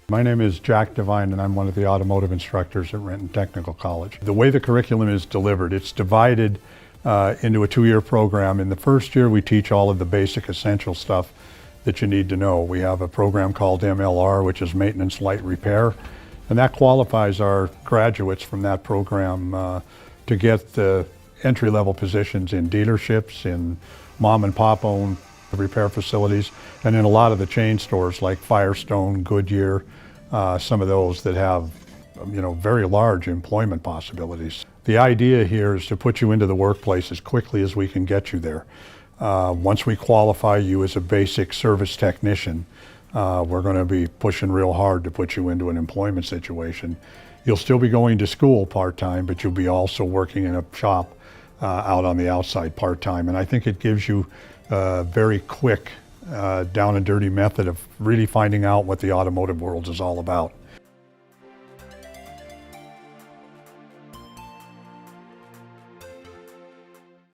My name is Jack Devine, and I'm one of the automotive instructors at Renton Technical College. The way the curriculum is delivered, it's divided into a 2-year program. In the first year, we teach all of the basic essential stuff that you need to know. We have a program called MLR, which is Maintenance Light Repair, and that qualifies our graduates from that program to get the entry-level positions in dealerships, in mom and pop owned repair facilities, and in a lot of the chain stores like Firestone, Goodyear, some of those that have very large employment possibilities. The idea here is to put you into the workplace as quickly as we can get you there. Once we qualify you as a basic service technician, we're going to be pushing real hard to put you into an employment situation. You'll still be going to school part-time, but you'll be also working in a shop out on the outside part-time. And I think it gives you a very quick, down and dirty method of really finding out what the automotive world is all about.